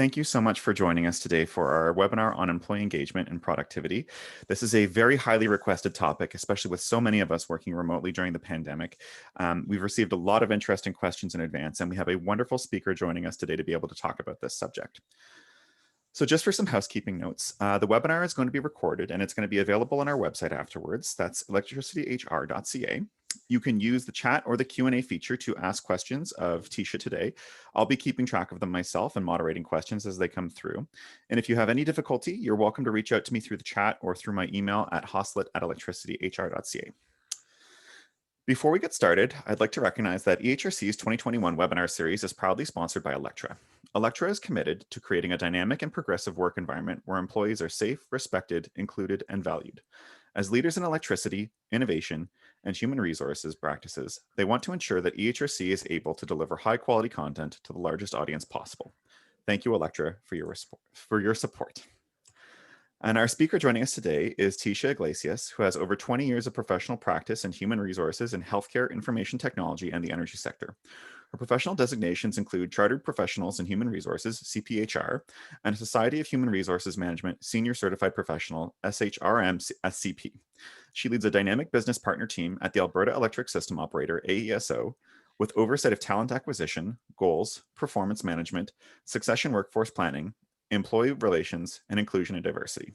Thank you so much for joining us today for our webinar on employee engagement and productivity. This is a very highly requested topic, especially with so many of us working remotely during the pandemic. We've received a lot of interesting questions in advance, and we have a wonderful speaker joining us today to be able to talk about this subject. So just for some housekeeping notes, the webinar is going to be recorded and it's going to be available on our website afterwards. That's electricityhr.ca. You can use the chat or the Q&A feature to ask questions of Teisha today. I'll be keeping track of them myself and moderating questions as they come through. And if you have any difficulty, you're welcome to reach out to me through the chat or through my email at hoslet@electricityhr.ca. Before we get started, I'd like to recognize that EHRC's 2021 webinar series is proudly sponsored by Electra. Electra is committed to creating a dynamic and progressive work environment where employees are safe, respected, included, and valued. As leaders in electricity, innovation, and human resources practices, they want to ensure that EHRC is able to deliver high-quality content to the largest audience possible. Thank you, Electra, for your support. And our speaker joining us today is Teisha Iglesias, who has over 20 years of professional practice in human resources in healthcare, information technology, and the energy sector. Her professional designations include Chartered Professionals in Human Resources, CPHR, and Society of Human Resources Management Senior Certified Professional, SHRM SCP. She leads a dynamic business partner team at the Alberta Electricity System Operator, AESO, with oversight of talent acquisition, goals, performance management, succession workforce planning, employee relations, and inclusion and diversity.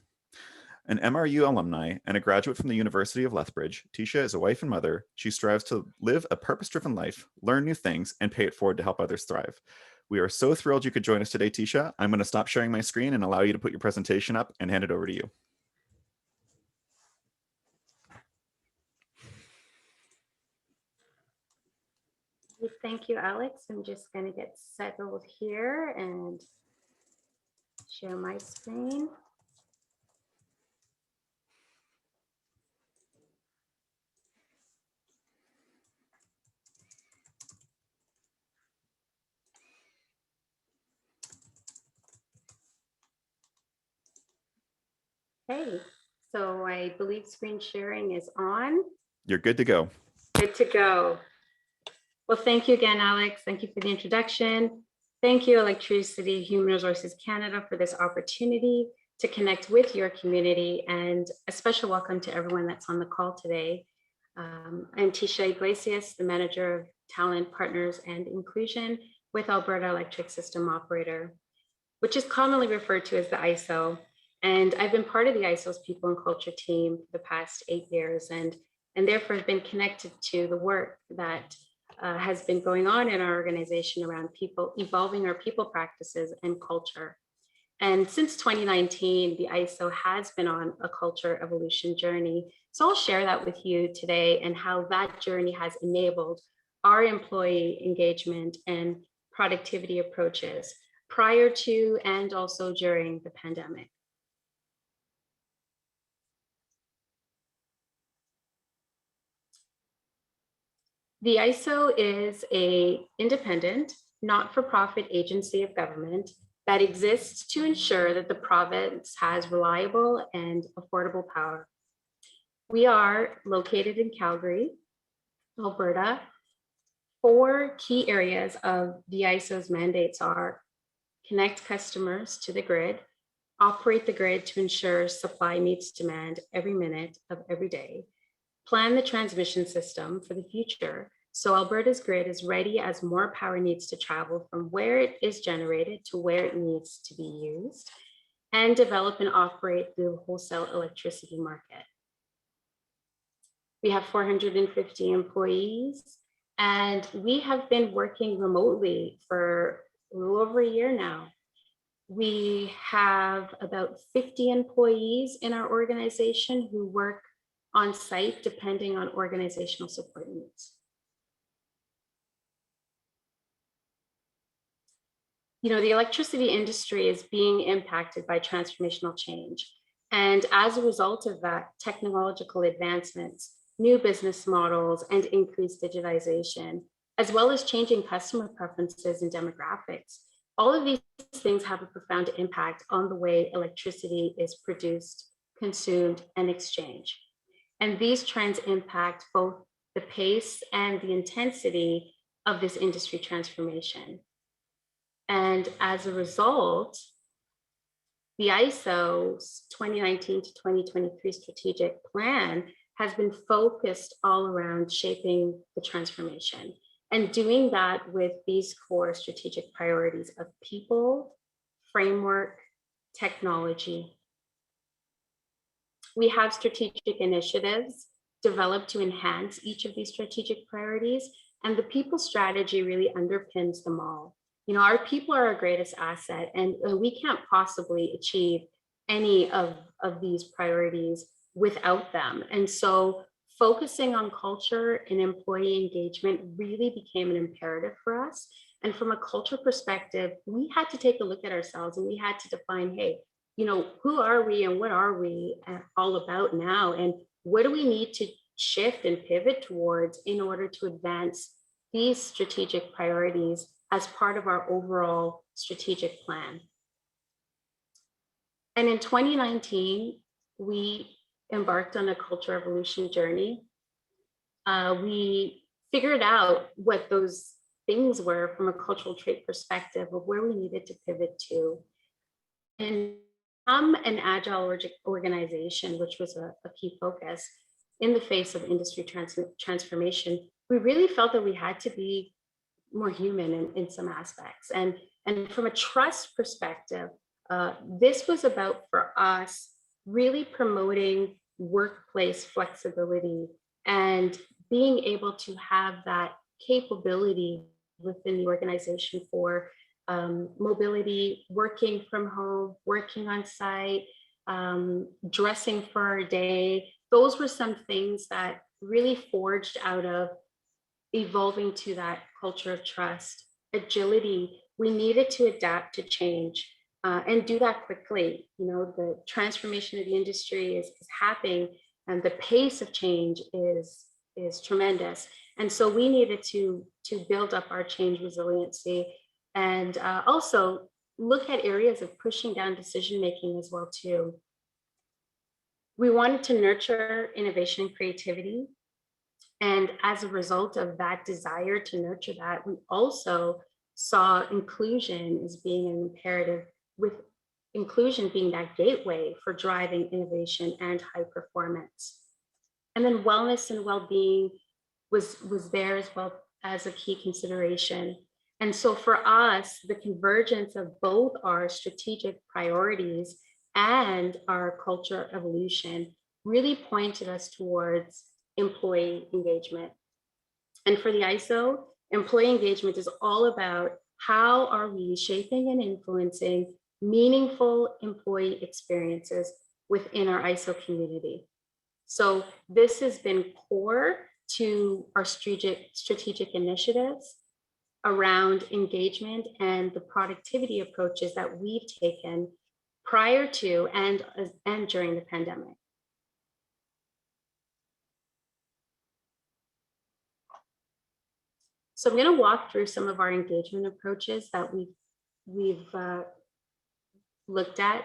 An MRU alumni and a graduate from the University of Lethbridge, Teisha is a wife and mother. She strives to live a purpose-driven life, learn new things, and pay it forward to help others thrive. We are so thrilled you could join us today, Teisha. I'm going to stop sharing my screen and allow you to put your presentation up and hand it over to you. Thank you, Alex. I'm just going to get settled here and share my screen. Okay, so I believe screen sharing is on. You're good to go. Good to go. Well, thank you again, Alex. Thank you for the introduction. Thank you, Electricity Human Resources Canada, for this opportunity to connect with your community, and a special welcome to everyone that's on the call today. I'm Teisha Iglesias, the Manager of Talent, Partners, and Inclusion with Alberta Electricity System Operator, which is commonly referred to as the ISO. And I've been part of the ISO's People and Culture team for the past 8 years, and therefore have been connected to the work that has been going on in our organization around people, evolving our people practices and culture. And since 2019, the ISO has been on a culture evolution journey. So I'll share that with you today and how that journey has enabled our employee engagement and productivity approaches prior to and also during the pandemic. The ISO is an independent, not-for-profit agency of government that exists to ensure that the province has reliable and affordable power. We are located in Calgary, Alberta. 4 key areas of the ISO's mandates are connect customers to the grid, operate the grid to ensure supply meets demand every minute of every day, plan the transmission system for the future so Alberta's grid is ready as more power needs to travel from where it is generated to where it needs to be used, and develop and operate the wholesale electricity market. We have 450 employees, and we have been working remotely for a little over a year now. We have about 50 employees in our organization who work on site depending on organizational support needs. You know, the electricity industry is being impacted by transformational change. And as a result of that, technological advancements, new business models, and increased digitization, as well as changing customer preferences and demographics, all of these things have a profound impact on the way electricity is produced, consumed, and exchanged. And these trends impact both the pace and the intensity of this industry transformation. And as a result, the ISO's 2019 to 2023 strategic plan has been focused all around shaping the transformation and doing that with these core strategic priorities of people, framework, technology. We have strategic initiatives developed to enhance each of these strategic priorities, and the people strategy really underpins them all. You know, our people are our greatest asset, and we can't possibly achieve any of these priorities without them. And so focusing on culture and employee engagement really became an imperative for us. And from a culture perspective, we had to take a look at ourselves and we had to define, hey, you know, who are we and what are we all about now? And what do we need to shift and pivot towards in order to advance these strategic priorities as part of our overall strategic plan? And in 2019, we embarked on a culture evolution journey. We figured out what those things were from a cultural trait perspective of where we needed to pivot to. And from an agile organization, which was a key focus in the face of industry transformation, we really felt that we had to be more human in some aspects. And from a trust perspective, this was about, for us, really promoting workplace flexibility and being able to have that capability within the organization for mobility, working from home, working on site, dressing for our day. Those were some things that really forged out of evolving to that culture of trust. Agility, we needed to adapt to change and do that quickly. You know, the transformation of the industry is happening and the pace of change is tremendous. And so we needed to build up our change resiliency and also look at areas of pushing down decision-making as well too. We wanted to nurture innovation and creativity. And as a result of that desire to nurture that, we also saw inclusion as being an imperative, with inclusion being that gateway for driving innovation and high performance. And then wellness and well-being was there as well as a key consideration. And so for us, the convergence of both our strategic priorities and our culture evolution really pointed us towards employee engagement. And for the ISO, employee engagement is all about how are we shaping and influencing meaningful employee experiences within our ISO community. So this has been core to our strategic initiatives around engagement and the productivity approaches that we've taken prior to and during the pandemic. So I'm going to walk through some of our engagement approaches that we've looked at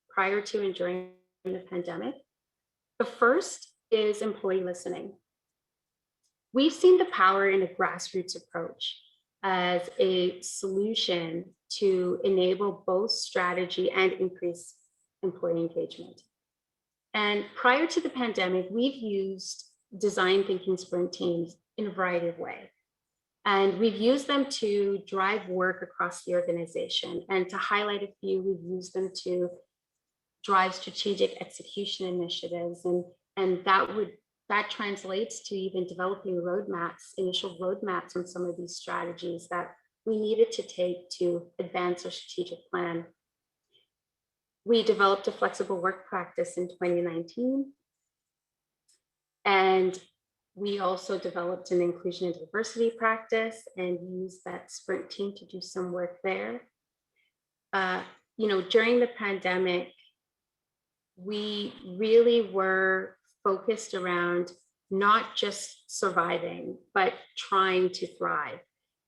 prior to and during the pandemic. The first is employee listening. We've seen the power in a grassroots approach as a solution to enable both strategy and increase employee engagement. And prior to the pandemic, we've used design thinking sprint teams in a variety of ways. And we've used them to drive work across the organization. And to highlight a few, we've used them to drive strategic execution initiatives. And that translates to even developing initial roadmaps on some of these strategies that we needed to take to advance our strategic plan. We developed a flexible work practice in 2019. And we also developed an inclusion and diversity practice and used that sprint team to do some work there. During the pandemic, we really were focused around not just surviving, but trying to thrive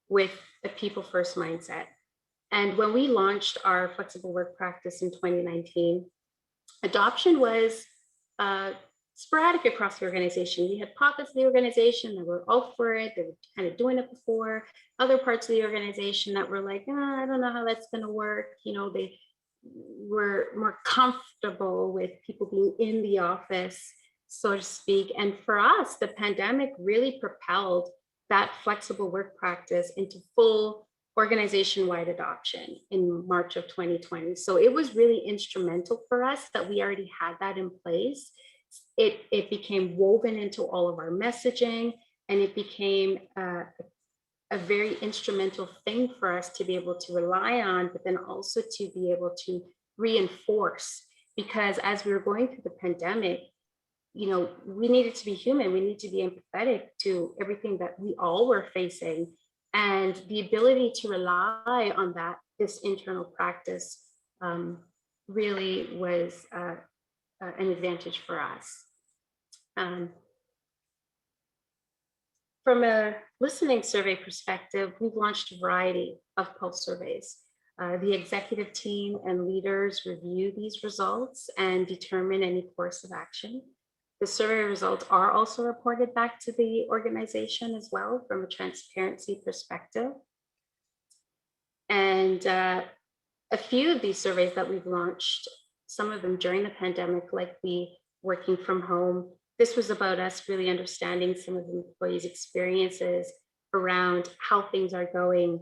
with a people first mindset. And when we launched our flexible work practice in 2019, adoption was sporadic across the organization. We had pockets of the organization that were all for it. They were kind of doing it before. Other parts of the organization that were like, I don't know how that's going to work. They were more comfortable with people being in the office, so to speak. And for us, the pandemic really propelled that flexible work practice into full organization-wide adoption in March of 2020. So it was really instrumental for us that we already had that in place. It became woven into all of our messaging, and it became a very instrumental thing for us to be able to rely on, but then also to be able to reinforce. Because as we were going through the pandemic, we needed to be human. We need to be empathetic to everything that we all were facing. And the ability to rely on this internal practice really was an advantage for us. From a listening survey perspective, we've launched a variety of pulse surveys. The executive team and leaders review these results and determine any course of action. The survey results are also reported back to the organization as well from a transparency perspective. And a few of these surveys that we've launched, some of them during the pandemic, like the working from home, this was about us really understanding some of the employees' experiences around how things are going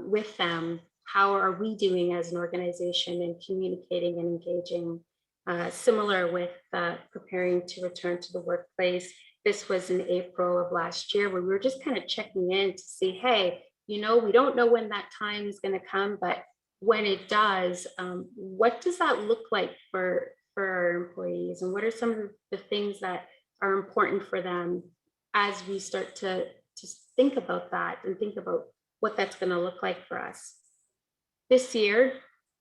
with them. How are we doing as an organization in communicating and engaging? Similar with preparing to return to the workplace. This was in April of last year, where we were just kind of checking in to see, hey, we don't know when that time is going to come, but when it does, what does that look like for our employees, and what are some of the things that are important for them as we start to think about that and think about what that's going to look like for us. This year,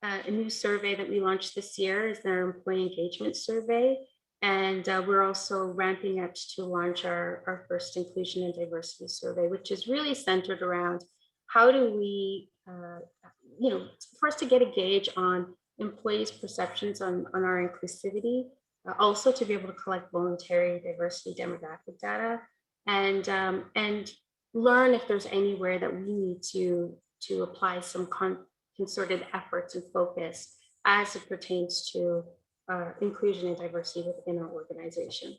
a new survey that we launched this year is our employee engagement survey, and we're also ramping up to launch our first inclusion and diversity survey, which is really centered around how do we, for us to get a gauge on employees' perceptions on our inclusivity, also to be able to collect voluntary diversity demographic data, and learn if there's anywhere that we need to apply some concerted efforts and focus as it pertains to inclusion and diversity within our organization.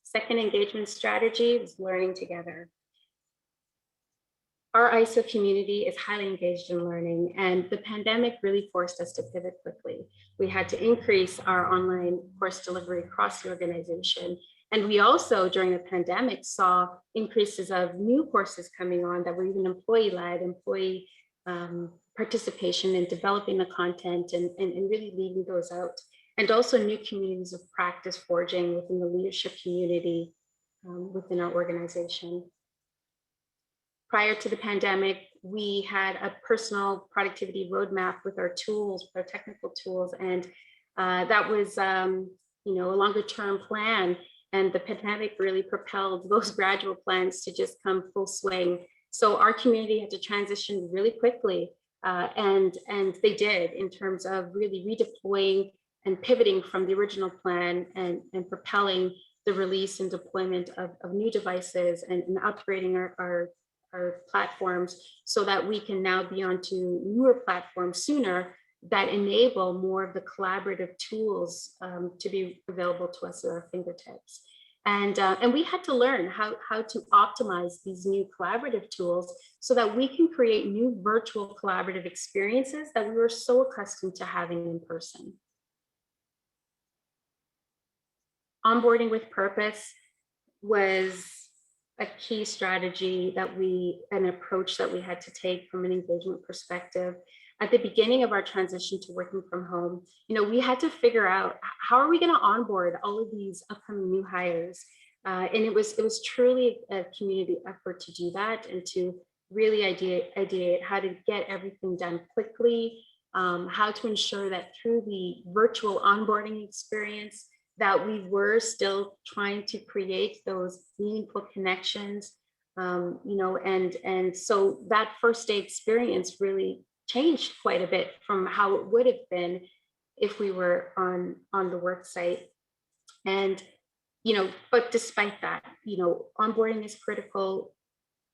Second engagement strategy is learning together. Our ISO community is highly engaged in learning, and the pandemic really forced us to pivot quickly. We had to increase our online course delivery across the organization. And we also, during the pandemic, saw increases of new courses coming on that were even employee-led, employee participation in developing the content and really leading those out. And also new communities of practice forging within the leadership community within our organization. Prior to the pandemic, we had a personal productivity roadmap with our tools, our technical tools, and that was a longer-term plan. And the pandemic really propelled those gradual plans to just come full swing. So our community had to transition really quickly, and they did, in terms of really redeploying and pivoting from the original plan and propelling the release and deployment of new devices and upgrading our platforms so that we can now be onto newer platforms sooner that enable more of the collaborative tools to be available to us at our fingertips. And we had to learn how to optimize these new collaborative tools so that we can create new virtual collaborative experiences that we were so accustomed to having in person. Onboarding with purpose was a key strategy an approach that we had to take from an engagement perspective. At the beginning of our transition to working from home, we had to figure out how are we going to onboard all of these upcoming new hires. And it was truly a community effort to do that and to really ideate how to get everything done quickly, how to ensure that through the virtual onboarding experience, that we were still trying to create those meaningful connections, and so that first day experience really changed quite a bit from how it would have been if we were on the work site. And, but despite that, onboarding is critical.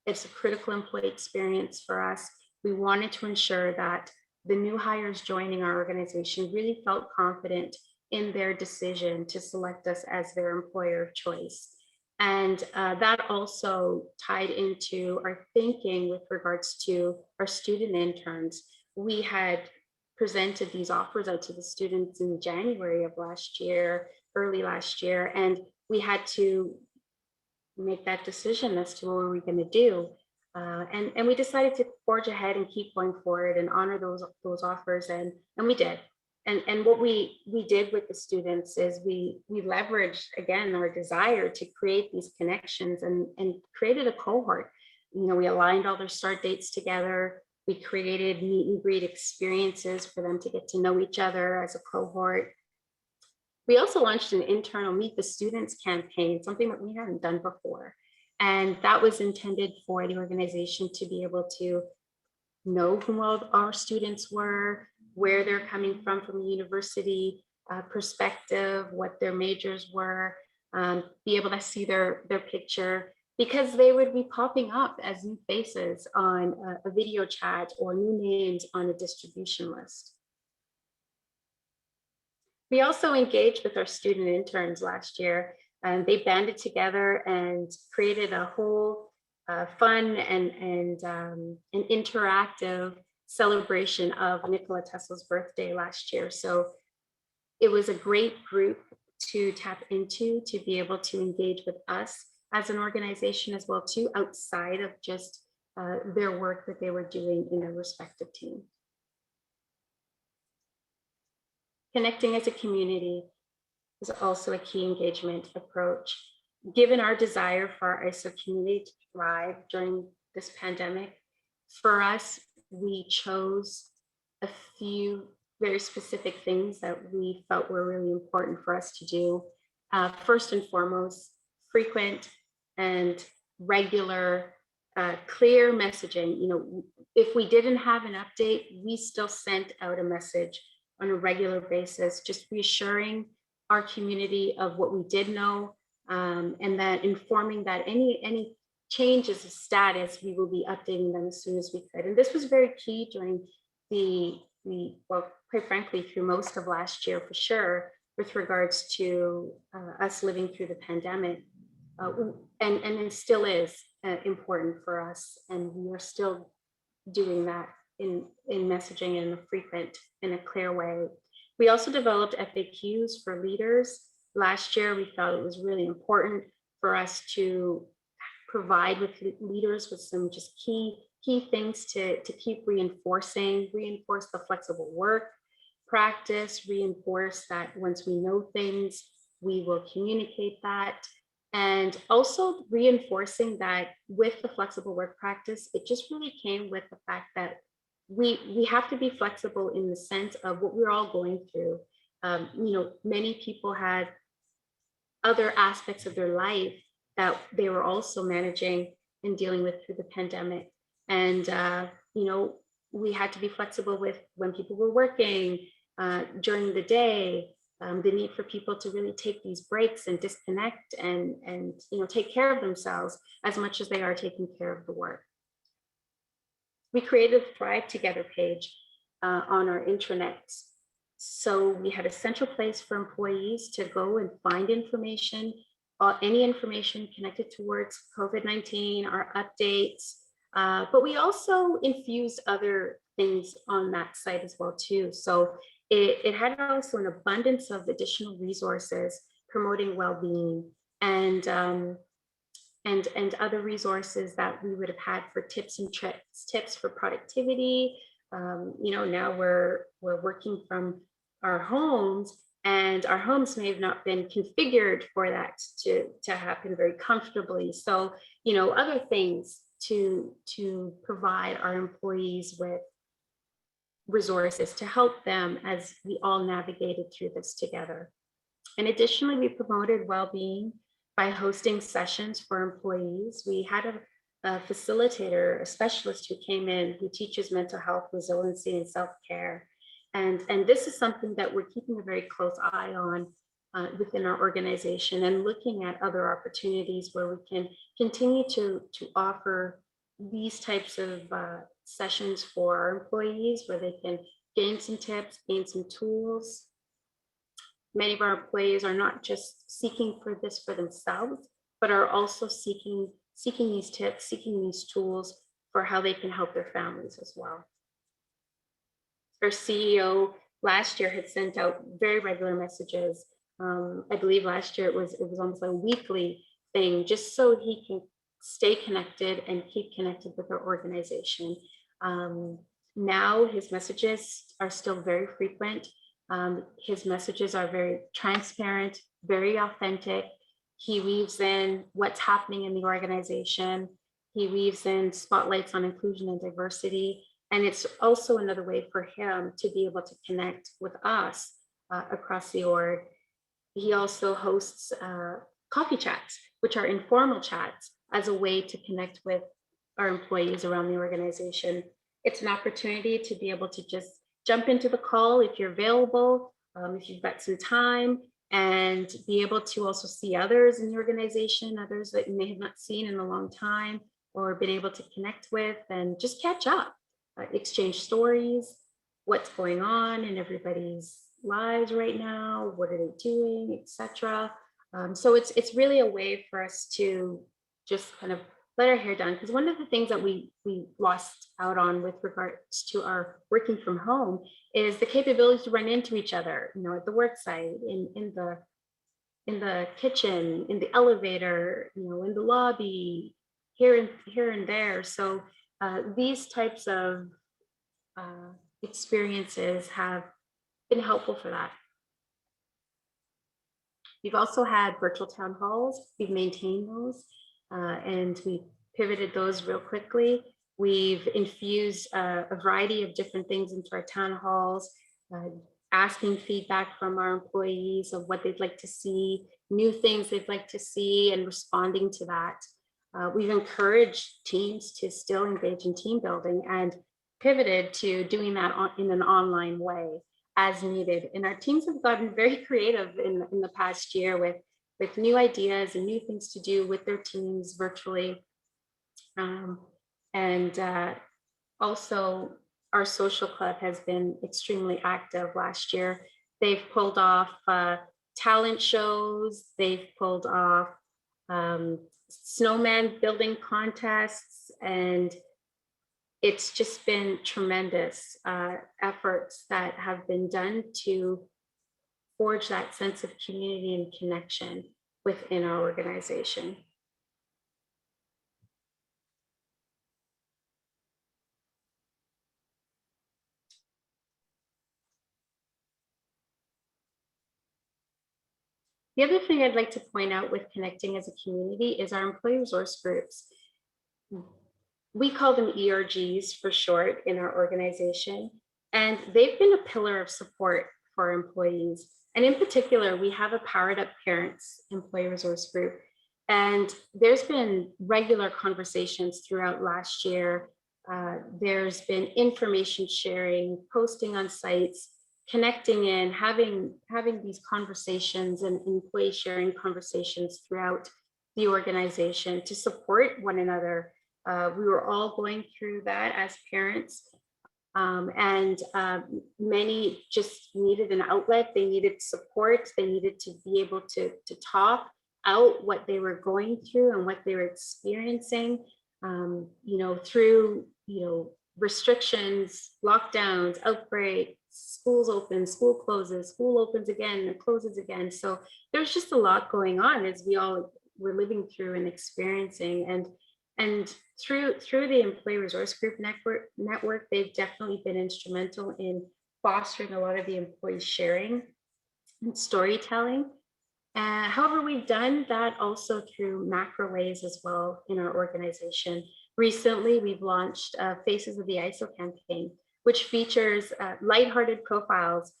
It's a critical employee experience for us. We wanted to ensure that the new hires joining our organization really felt confident in their decision to select us as their employer of choice. And that also tied into our thinking with regards to our student interns. We had presented these offers out to the students in January of last year, early last year, and we had to make that decision as to what were we going to do. And we decided to forge ahead and keep going forward and honor those offers, and we did. And what we did with the students is we leveraged again our desire to create these connections and created a cohort. We aligned all their start dates together. We created meet and greet experiences for them to get to know each other as a cohort. We also launched an internal Meet the Students campaign, something that we hadn't done before. And that was intended for the organization to be able to know who all our students were, where they're coming from a university perspective, what their majors were, be able to see their picture, because they would be popping up as new faces on a video chat or new names on a distribution list. We also engaged with our student interns last year, and they banded together and created a whole fun and an interactive celebration of Nikola Tesla's birthday last year. So it was a great group to tap into, to be able to engage with us as an organization as well too, outside of just their work that they were doing in their respective teams. Connecting as a community is also a key engagement approach. Given our desire for our ISO community to thrive during this pandemic, for us, we chose a few very specific things that we felt were really important for us to do. First and foremost, frequent and regular, clear messaging. If we didn't have an update, we still sent out a message on a regular basis, just reassuring our community of what we did know, and that informing that any changes of status, we will be updating them as soon as we could. And this was very key during well, quite frankly, through most of last year for sure, with regards to us living through the pandemic. And it still is important for us, and we are still doing that in messaging in a frequent, in a clear way. We also developed FAQs for leaders. Last year, we felt it was really important for us to provide with leaders with some just key things to keep reinforce the flexible work practice, reinforce that once we know things, we will communicate that. And also reinforcing that with the flexible work practice, it just really came with the fact that we have to be flexible in the sense of what we're all going through. Many people had other aspects of their life that they were also managing and dealing with through the pandemic. And, we had to be flexible with when people were working during the day, the need for people to really take these breaks and disconnect and take care of themselves as much as they are taking care of the work. We created a Thrive Together page on our intranet. So we had a central place for employees to go and find information, any information connected towards COVID-19, our updates, but we also infused other things on that site as well too. So it had also an abundance of additional resources promoting well-being and other resources that we would have had for tips and tricks, tips for productivity. Now we're working from our homes, and our homes may have not been configured for that to happen very comfortably. So, other things to provide our employees with resources to help them as we all navigated through this together. And additionally, we promoted well-being by hosting sessions for employees. We had a facilitator, a specialist who came in who teaches mental health, resiliency, and self-care. And this is something that we're keeping a very close eye on within our organization, and looking at other opportunities where we can continue to offer these types of sessions for our employees, where they can gain some tips, gain some tools. Many of our employees are not just seeking for this for themselves, but are also seeking these tips, seeking these tools for how they can help their families as well. Our CEO last year had sent out very regular messages. I believe last year it was almost a weekly thing, just so he can stay connected and keep connected with our organization. Now his messages are still very frequent. His messages are very transparent, very authentic. He weaves in what's happening in the organization. He weaves in spotlights on inclusion and diversity. And it's also another way for him to be able to connect with us across the org. He also hosts coffee chats, which are informal chats, as a way to connect with our employees around the organization. It's an opportunity to be able to just jump into the call if you're available, if you've got some time, and be able to also see others in the organization, others that you may have not seen in a long time or been able to connect with, and just catch up. Exchange stories, what's going on in everybody's lives right now, what are they doing, etc. So it's really a way for us to just kind of let our hair down, because one of the things that we lost out on with regards to our working from home is the capability to run into each other, at the work site, in the kitchen, in the elevator, in the lobby, here and there. So these types of experiences have been helpful for that. We've also had virtual town halls. We've maintained those, and we pivoted those real quickly. We've infused a variety of different things into our town halls, asking feedback from our employees of what they'd like to see, new things they'd like to see, and responding to that. We've encouraged teams to still engage in team building and pivoted to doing that in an online way as needed. And our teams have gotten very creative in the past year with new ideas and new things to do with their teams virtually. Also, our social club has been extremely active last year. They've pulled off talent shows, they've pulled off snowman building contests, and it's just been tremendous efforts that have been done to forge that sense of community and connection within our organization. The other thing I'd like to point out with connecting as a community is our employee resource groups. We call them ERGs for short in our organization, and they've been a pillar of support for our employees. And in particular, we have a Powered Up Parents employee resource group, and there's been regular conversations throughout last year. There's been information sharing, posting on sites, connecting in, having these conversations and employee sharing conversations throughout the organization to support one another. We were all going through that as parents, and many just needed an outlet. They needed support. They needed to be able to talk out what they were going through and what they were experiencing, through restrictions, lockdowns, outbreaks, schools open, school closes, school opens again and closes again. So there's just a lot going on as we all were living through and experiencing. And through the employee resource group network, they've definitely been instrumental in fostering a lot of the employee sharing and storytelling. However, we've done that also through macro ways as well in our organization. Recently, we've launched Faces of the ISO campaign, which features lighthearted profiles,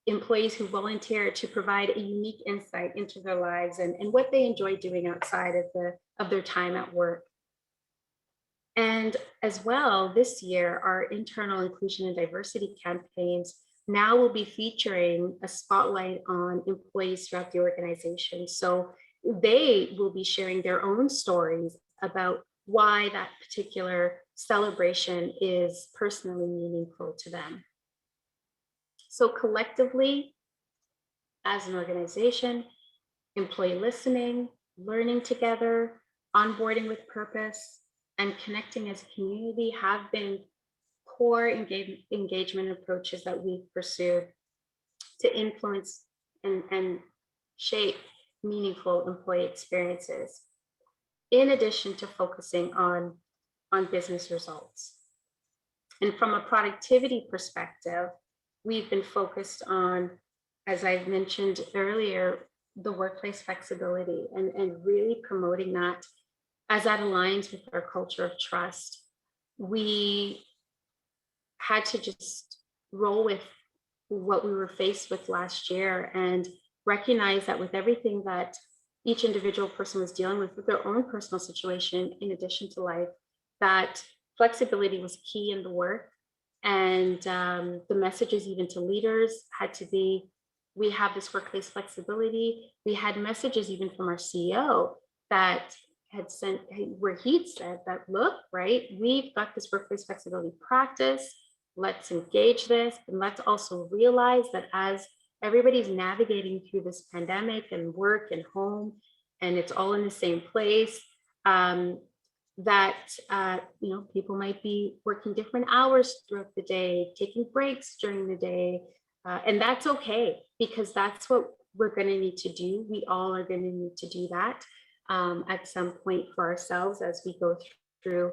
employees who volunteer to provide a unique insight into their lives and what they enjoy doing outside of their time at work. And as well, this year, our internal inclusion and diversity campaigns now we'll be featuring a spotlight on employees throughout the organization. So they will be sharing their own stories about why that particular celebration is personally meaningful to them. So collectively, as an organization, employee listening, learning together, onboarding with purpose, and connecting as a community have been core engagement approaches that we've pursued to influence and shape meaningful employee experiences, in addition to focusing on business results. And from a productivity perspective, we've been focused on, as I've mentioned earlier, the workplace flexibility and really promoting that as that aligns with our culture of trust. We had to just roll with what we were faced with last year and recognize that with everything that each individual person was dealing with their own personal situation, in addition to life, that flexibility was key in the work. And the messages even to leaders had to be, we have this workplace flexibility. We had messages even from our CEO that had sent, where he'd said that, look, right, we've got this workplace flexibility practice. Let's engage this. And let's also realize that as everybody's navigating through this pandemic and work and home, and it's all in the same place, that people might be working different hours throughout the day, taking breaks during the day, and that's okay, because that's what we're going to need to do. We all are going to need to do that at some point for ourselves as we go through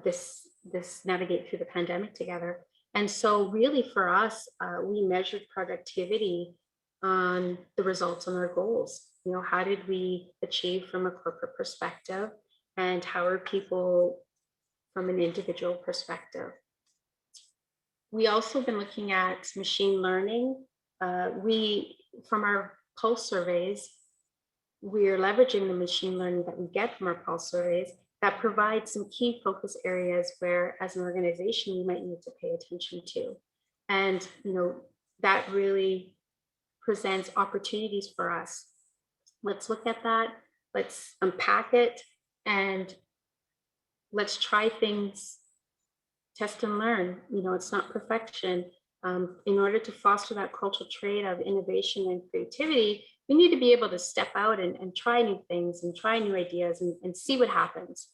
this navigate through the pandemic together. And so really for us, we measured productivity on the results on our goals. How did we achieve from a corporate perspective, and how are people from an individual perspective? We also been looking at machine learning. From our pulse surveys, we're leveraging the machine learning that we get from our pulse surveys that provide some key focus areas where, as an organization, we might need to pay attention to. And that really presents opportunities for us. Let's look at that, let's unpack it, and let's try things, test and learn. It's not perfection. In order to foster that cultural trait of innovation and creativity, we need to be able to step out and try new things and try new ideas and see what happens.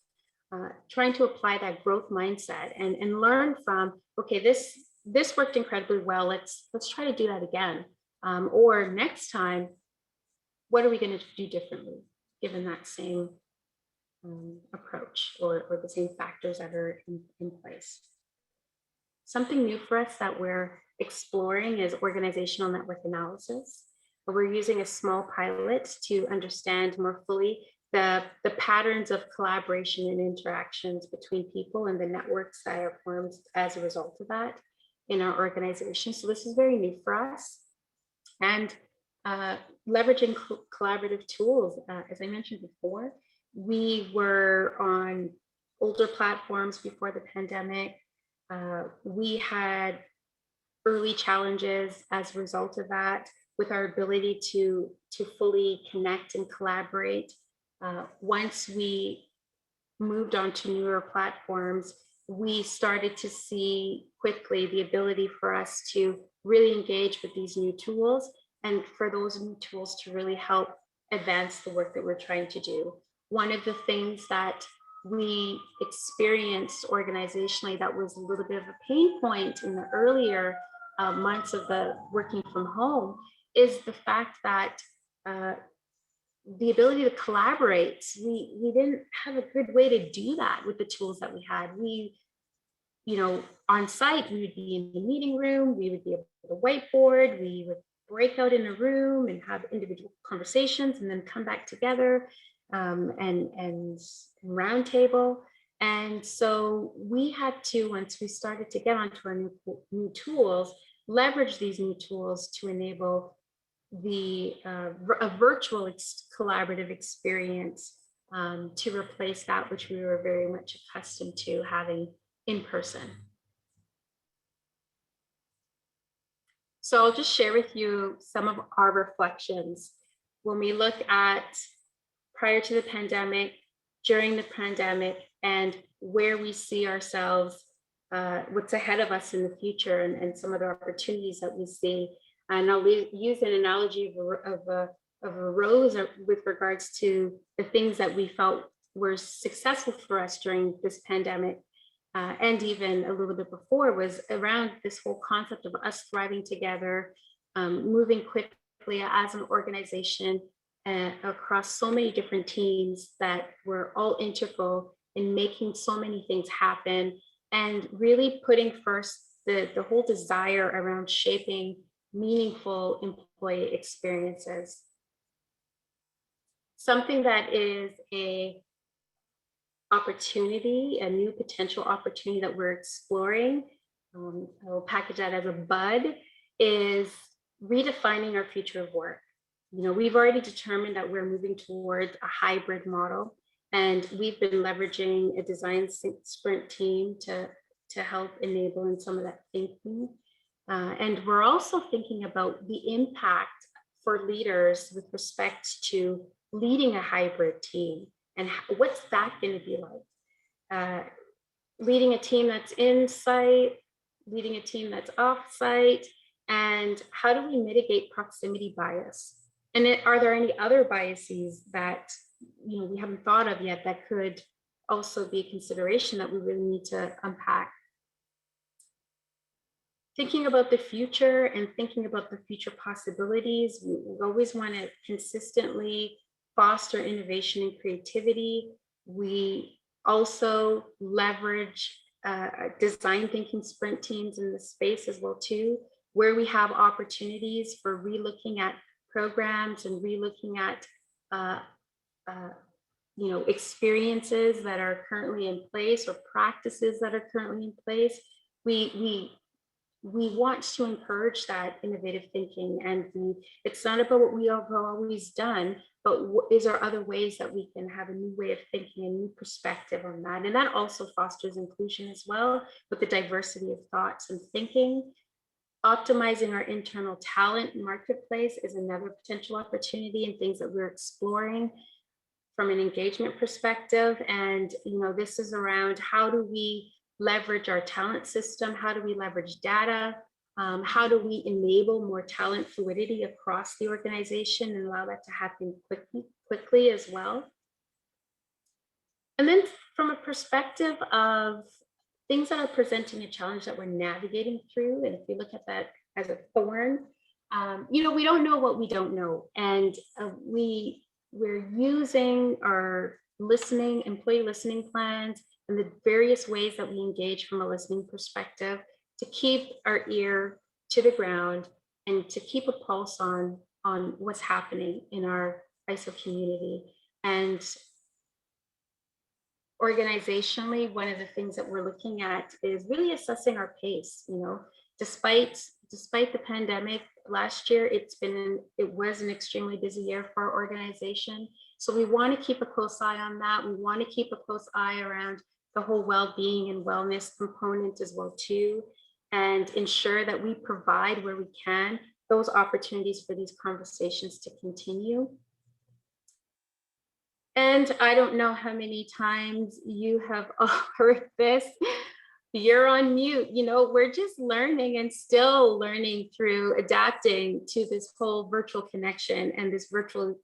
Trying to apply that growth mindset and learn from, okay, this worked incredibly well. Let's try to do that again. Or next time, what are we going to do differently, given that same approach or the same factors that are in place? Something new for us that we're exploring is organizational network analysis. We're using a small pilot to understand more fully the patterns of collaboration and interactions between people and the networks that are formed as a result of that in our organization. So this is very new for us. And leveraging collaborative tools, as I mentioned before, we were on older platforms before the pandemic. We had early challenges as a result of that with our ability to fully connect and collaborate. Once we moved on to newer platforms, we started to see quickly the ability for us to really engage with these new tools, and for those new tools to really help advance the work that we're trying to do. One of the things that we experienced organizationally that was a little bit of a pain point in the earlier months of the working from home is the fact that the ability to collaborate, we didn't have a good way to do that with the tools that we had. On site, we would be in the meeting room, we would be able to whiteboard, we would break out in a room and have individual conversations and then come back together and roundtable. And so we had to, once we started to get onto our new tools, leverage these new tools to enable a virtual collaborative experience to replace that which we were very much accustomed to having in person. So I'll just share with you some of our reflections when we look at prior to the pandemic, during the pandemic, and where we see ourselves, what's ahead of us in the future, and some of the opportunities that we see. And I'll use an analogy of a rose with regards to the things that we felt were successful for us during this pandemic. And even a little bit before, was around this whole concept of us thriving together, moving quickly as an organization across so many different teams that were all integral in making so many things happen, and really putting first the whole desire around shaping meaningful employee experiences. Something that is a opportunity, a new potential opportunity that we're exploring, I'll package that as a bud, is redefining our future of work. You know, we've already determined that we're moving towards a hybrid model, and we've been leveraging a design sprint team to help enable in some of that thinking. And we're also thinking about the impact for leaders with respect to leading a hybrid team, and what's that going to be like? Leading a team that's in site, leading a team that's off site, and how do we mitigate proximity bias? And are there any other biases that we haven't thought of yet that could also be a consideration that we really need to unpack? Thinking about the future and thinking about the future possibilities, we always want to consistently foster innovation and creativity. We also leverage design thinking sprint teams in the space as well too, where we have opportunities for relooking at programs and relooking at experiences that are currently in place or practices that are currently in place. We want to encourage that innovative thinking, and it's not about what we have always done, but is there other ways that we can have a new way of thinking, a new perspective on that? And that also fosters inclusion as well, with the diversity of thoughts and thinking. Optimizing our internal talent marketplace is another potential opportunity, and things that we're exploring from an engagement perspective. And this is around how do we leverage our talent system? How do we leverage data? How do we enable more talent fluidity across the organization and allow that to happen quickly as well? And then from a perspective of things that are presenting a challenge that we're navigating through, and if we look at that as a thorn, we don't know what we don't know. And we're using our employee listening plans, and the various ways that we engage from a listening perspective to keep our ear to the ground and to keep a pulse on what's happening in our ISO community. And organizationally, one of the things that we're looking at is really assessing our pace. Despite the pandemic last year, it was an extremely busy year for our organization. So we want to keep a close eye on that. We want to keep a close eye around the whole well-being and wellness component as well too, and ensure that we provide where we can those opportunities for these conversations to continue. And I don't know how many times you have heard this, you're on mute. We're just learning and still learning through adapting to this whole virtual connection and this virtual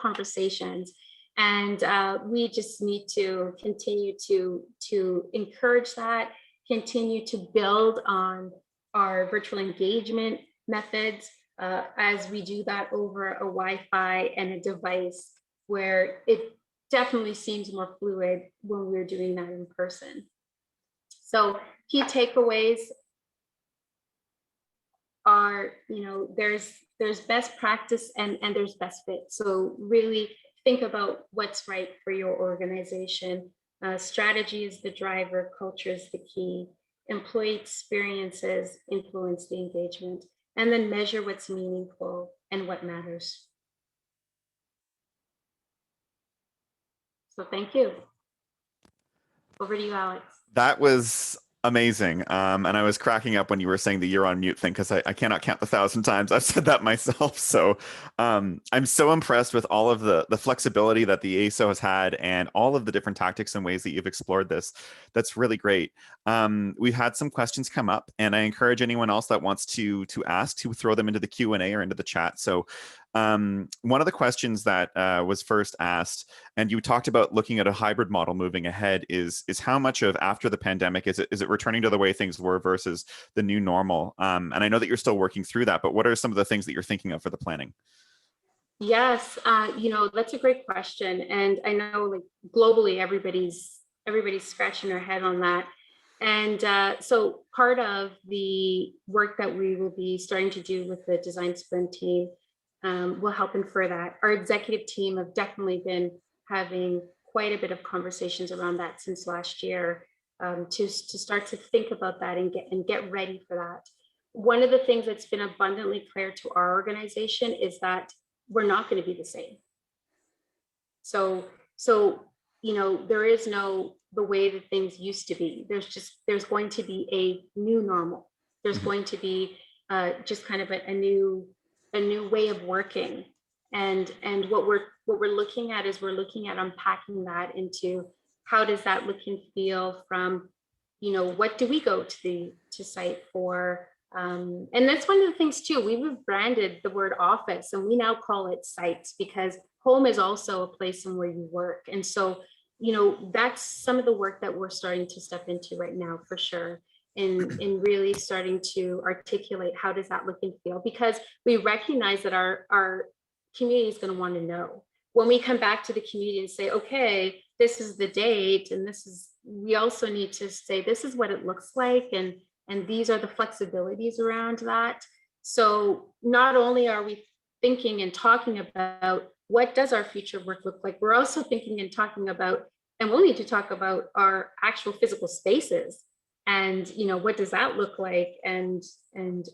conversations. And we just need to continue to encourage that, continue to build on our virtual engagement methods as we do that over a Wi-Fi and a device, where it definitely seems more fluid when we're doing that in person. So key takeaways are, there's best practice and there's best fit. So really think about what's right for your organization. Strategy is the driver, culture is the key. Employee experiences influence the engagement, and then measure what's meaningful and what matters. So thank you. Over to you, Alex. That was Amazing. And I was cracking up when you were saying the you're on mute thing because I cannot count the 1,000 times I've said that myself. So I'm so impressed with all of the flexibility that the ASO has had and all of the different tactics and ways that you've explored this. That's really great. We've had some questions come up, and I encourage anyone else that wants to ask to throw them into the Q&A or into the chat. So one of the questions that was first asked, and you talked about looking at a hybrid model moving ahead, is how much of after the pandemic is it returning to the way things were versus the new normal? And I know that you're still working through that, but what are some of the things that you're thinking of for the planning? Yes, that's a great question. And I know like globally, everybody's scratching their head on that. And so part of the work that we will be starting to do with the design sprint team will help infer that. Our executive team have definitely been having quite a bit of conversations around that since last year, to start to think about that and get ready for that. One of the things that's been abundantly clear to our organization is that we're not going to be the same. So there is no the way that things used to be. There's going to be a new normal. There's going to be just kind of a new way of working. And what we're looking at is we're looking at unpacking that into how does that look and feel from, what do we go to site for? And that's one of the things too. We've branded the word office and we now call it sites because home is also a place in where you work. And so, that's some of the work that we're starting to step into right now for sure. In really starting to articulate how does that look and feel, because we recognize that our community is going to want to know when we come back to the community and say, okay, this is the date, and we also need to say this is what it looks like, and these are the flexibilities around that. So not only are we thinking and talking about what does our future work look like, we're also thinking and talking about, and we'll need to talk about our actual physical spaces and what does that look like, and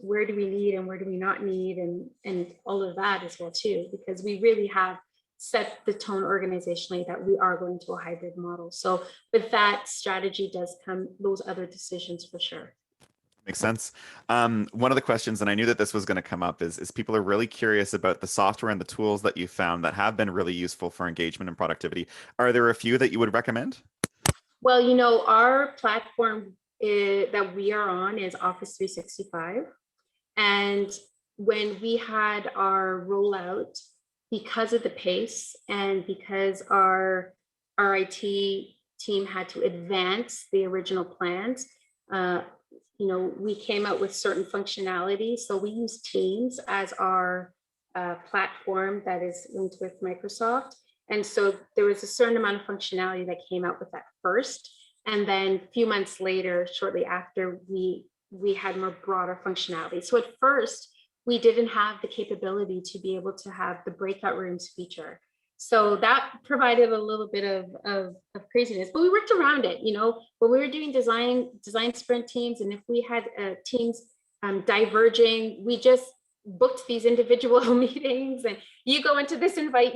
where do we need and where do we not need, and all of that as well too, because we really have set the tone organizationally that we are going to a hybrid model. So with that strategy does come those other decisions for sure. Makes sense. One of the questions, and I knew that this was going to come up, is people are really curious about the software and the tools that you found that have been really useful for engagement and productivity. Are there a few that you would recommend? Well, our platform that we are on is Office 365. And when we had our rollout, because of the pace and because our IT team had to advance the original plans, we came out with certain functionality. So we use Teams as our platform that is linked with Microsoft. And so there was a certain amount of functionality that came out with that first. And then a few months later, shortly after, we had more broader functionality. So at first, we didn't have the capability to be able to have the breakout rooms feature. So that provided a little bit of craziness, but we worked around it. When we were doing design sprint teams, and if we had teams diverging, we just booked these individual meetings, and you go into this invite,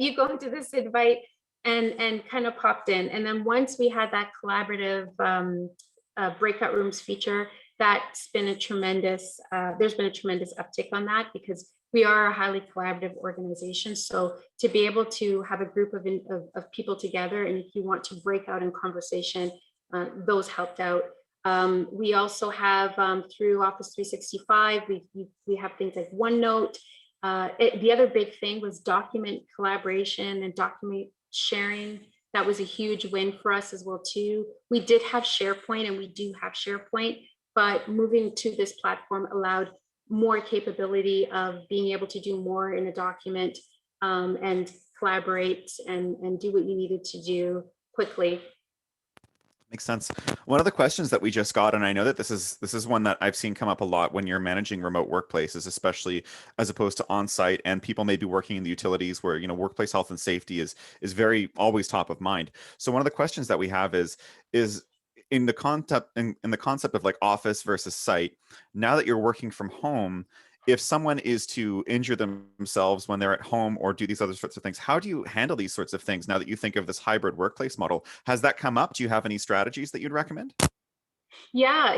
and kind of popped in. And then once we had that collaborative breakout rooms feature, there's been a tremendous uptick on that, because we are a highly collaborative organization. So to be able to have a group of people together, and if you want to break out in conversation, those helped out. We also have through Office 365, we have things like OneNote. The other big thing was document collaboration and document sharing. That was a huge win for us as well too. We did have SharePoint, and we do have SharePoint, but moving to this platform allowed more capability of being able to do more in a document, and collaborate and do what you needed to do quickly. Makes sense. One of the questions that we just got, and I know that this is one that I've seen come up a lot when you're managing remote workplaces, especially as opposed to on-site, and people may be working in the utilities where workplace health and safety is very always top of mind. So one of the questions that we have is in the concept of like office versus site. Now that you're working from home, if someone is to injure themselves when they're at home or do these other sorts of things, how do you handle these sorts of things now that you think of this hybrid workplace model? Has that come up? Do you have any strategies that you'd recommend? Yeah,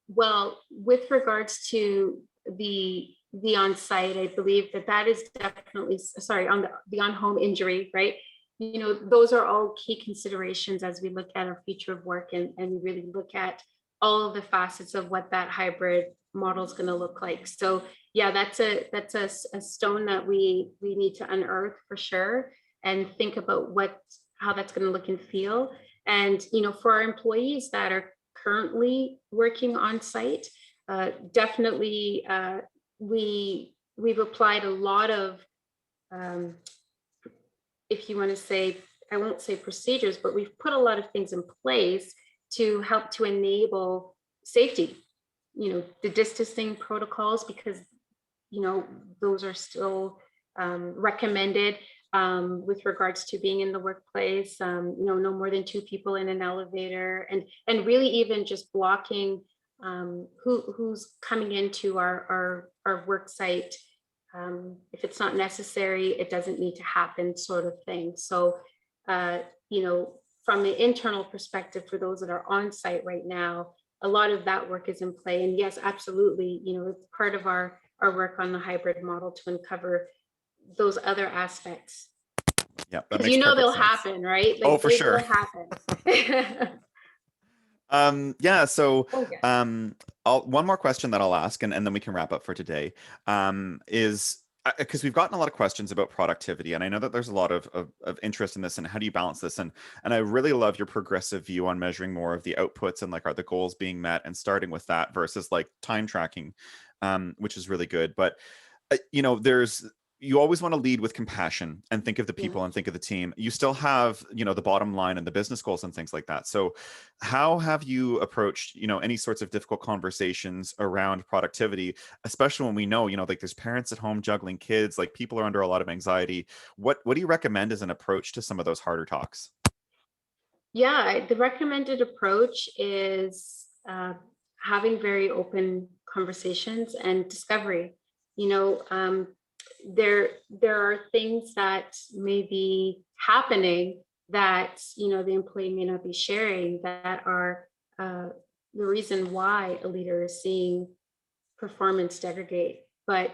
well, with regards to the on-site, I believe that is definitely, sorry, on the on-home injury, right? Those are all key considerations as we look at our future of work, and really look at all of the facets of what that hybrid model is going to look like. So yeah, that's a stone that we need to unearth for sure, and think about how that's going to look and feel. And for our employees that are currently working on site, definitely we've applied a lot of, um, if you want to say, I won't say procedures, but we've put a lot of things in place to help to enable safety. The distancing protocols, because those are still recommended with regards to being in the workplace. No more than two people in an elevator, and really even just blocking who's coming into our work site. If it's not necessary, it doesn't need to happen, sort of thing. So, uh, from the internal perspective, for those that are on site right now, a lot of that work is in play. And yes, absolutely, it's part of our work on the hybrid model to uncover those other aspects. Yeah, that Because makes perfect they'll sense. happen, right? Oh, Like for they sure. will happen. Yeah, so Oh yeah. one more question that I'll ask, and then we can wrap up for today, is because we've gotten a lot of questions about productivity, and I know that there's a lot of interest in this, and how do you balance this? And I really love your progressive view on measuring more of the outputs, and like, are the goals being met, and starting with that versus like time tracking, which is really good. But there's, you always want to lead with compassion and think of the Yeah. people and think of the team. You still have, the bottom line and the business goals and things like that. So how have you approached, any sorts of difficult conversations around productivity, especially when we know, like there's parents at home juggling kids, like people are under a lot of anxiety. What do you recommend as an approach to some of those harder talks? Yeah, the recommended approach is having very open conversations and discovery. You know, um, there are things that may be happening that the employee may not be sharing, that are uh, the reason why a leader is seeing performance degradate. But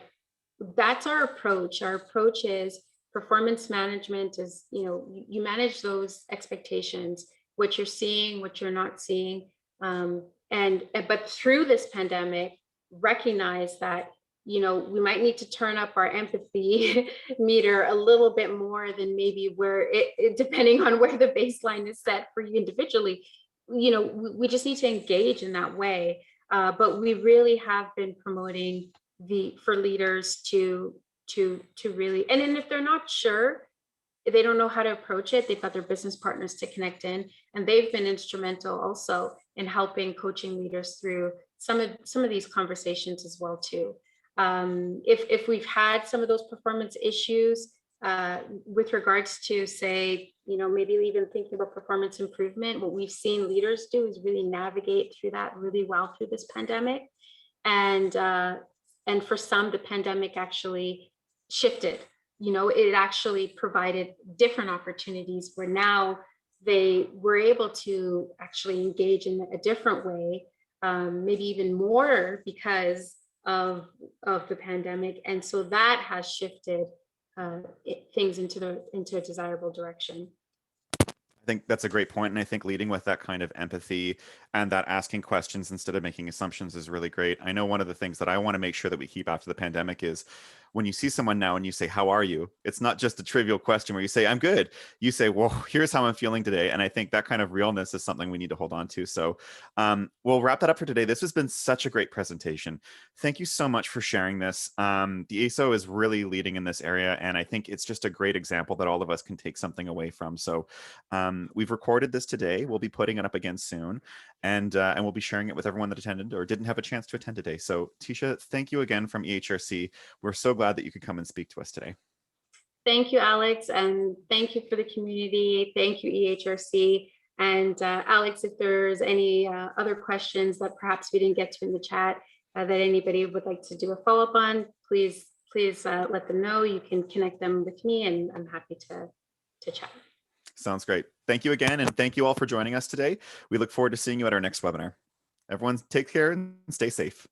that's our approach. Our approach is performance management is, you manage those expectations, what you're seeing, what you're not seeing. But through this pandemic, recognize that, we might need to turn up our empathy meter a little bit more than maybe where depending on where the baseline is set for you individually. We just need to engage in that way. But we really have been promoting for leaders to really, and then if they're not sure, if they don't know how to approach it, they've got their business partners to connect in, and they've been instrumental also in helping coaching leaders through some of these conversations as well too. If we've had some of those performance issues with regards to, say, maybe even thinking about performance improvement, what we've seen leaders do is really navigate through that really well through this pandemic. And uh, and for some, the pandemic actually shifted. It actually provided different opportunities where now they were able to actually engage in a different way, maybe even more because of the pandemic. And so that has shifted things into a desirable direction. I think that's a great point, and I think leading with that kind of empathy and that asking questions instead of making assumptions is really great. I know one of the things that I want to make sure that we keep after the pandemic is when you see someone now and you say, "How are you?" It's not just a trivial question where you say, "I'm good." You say, "Well, here's how I'm feeling today," and I think that kind of realness is something we need to hold on to. So, we'll wrap that up for today. This has been such a great presentation. Thank you so much for sharing this. The ASO is really leading in this area, and I think it's just a great example that all of us can take something away from. So. We've recorded this today. We'll be putting it up again soon, and we'll be sharing it with everyone that attended or didn't have a chance to attend today. So, Teisha, thank you again from EHRC. We're so glad that you could come and speak to us today. Thank you, Alex, and thank you for the community. Thank you, EHRC. And Alex, if there's any other questions that perhaps we didn't get to in the chat that anybody would like to do a follow-up on, please let them know. You can connect them with me, and I'm happy to chat. Sounds great. Thank you again, and thank you all for joining us today. We look forward to seeing you at our next webinar. Everyone take care and stay safe.